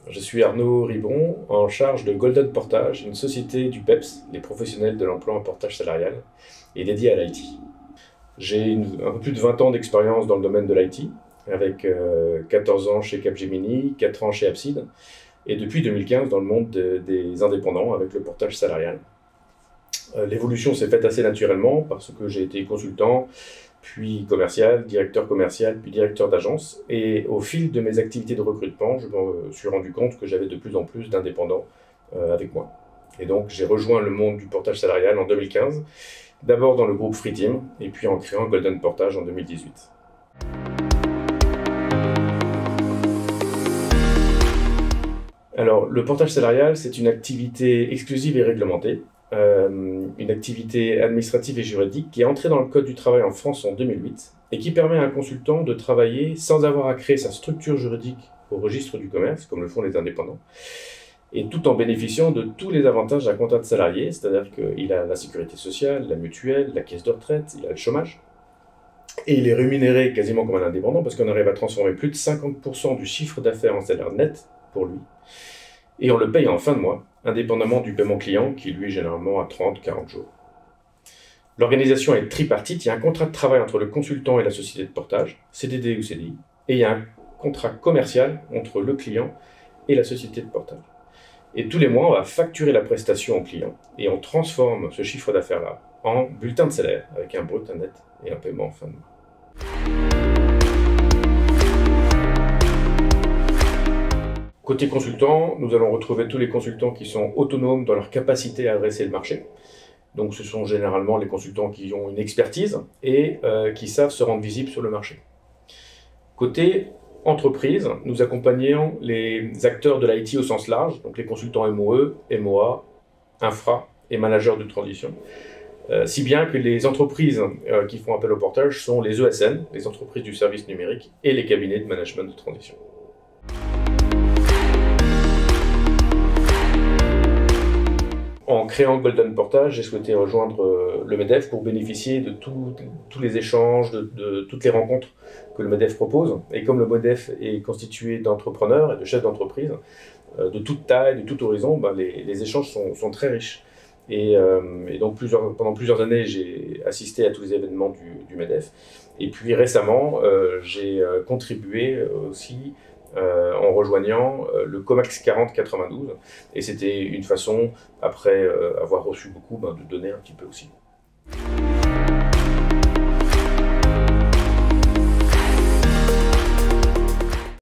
je suis Arnaud Ribon, en charge de Golden Portage, une société du PEPS, les professionnels de l'emploi en portage salarial, et dédiée à l'IT. J'ai un peu plus de 20 ans d'expérience dans le domaine de l'IT, avec 14 ans chez Capgemini, 4 ans chez Abside, et depuis 2015 dans le monde des indépendants avec le portage salarial. L'évolution s'est faite assez naturellement parce que j'ai été consultant, puis directeur commercial, puis directeur d'agence. Et au fil de mes activités de recrutement, je me suis rendu compte que j'avais de plus en plus d'indépendants avec moi. Et donc j'ai rejoint le monde du portage salarial en 2015, d'abord dans le groupe Freeteam, et puis en créant Golden Portage en 2018. Alors, le portage salarial, c'est une activité exclusive et réglementée, une activité administrative et juridique qui est entrée dans le Code du travail en France en 2008 et qui permet à un consultant de travailler sans avoir à créer sa structure juridique au registre du commerce, comme le font les indépendants, et tout en bénéficiant de tous les avantages d'un contrat de salarié, c'est-à-dire qu'il a la sécurité sociale, la mutuelle, la caisse de retraite, il a le chômage, et il est rémunéré quasiment comme un indépendant parce qu'on arrive à transformer plus de 50% du chiffre d'affaires en salaire net pour lui. Et on le paye en fin de mois, indépendamment du paiement client, qui lui est généralement à 30-40 jours. L'organisation est tripartite, il y a un contrat de travail entre le consultant et la société de portage, CDD ou CDI, et il y a un contrat commercial entre le client et la société de portage. Et tous les mois, on va facturer la prestation au client, et on transforme ce chiffre d'affaires-là en bulletin de salaire, avec un brut, un net et un paiement en fin de mois. Côté consultant, nous allons retrouver tous les consultants qui sont autonomes dans leur capacité à adresser le marché. Donc ce sont généralement les consultants qui ont une expertise et qui savent se rendre visibles sur le marché. Côté entreprise, nous accompagnons les acteurs de l'IT au sens large, donc les consultants MOE, MOA, infra et managers de transition. Si bien que les entreprises qui font appel au portage sont les ESN, les entreprises du service numérique, et les cabinets de management de transition. En créant Golden Portage, j'ai souhaité rejoindre le MEDEF pour bénéficier de tous les échanges, de toutes les rencontres que le MEDEF propose. Et comme le MEDEF est constitué d'entrepreneurs et de chefs d'entreprise, de toute taille, de tout horizon, les échanges sont très riches. Et donc pendant plusieurs années, j'ai assisté à tous les événements du MEDEF. Et puis récemment, j'ai contribué aussi en rejoignant le COMEX 4092, et c'était une façon, après avoir reçu beaucoup, de donner un petit peu aussi.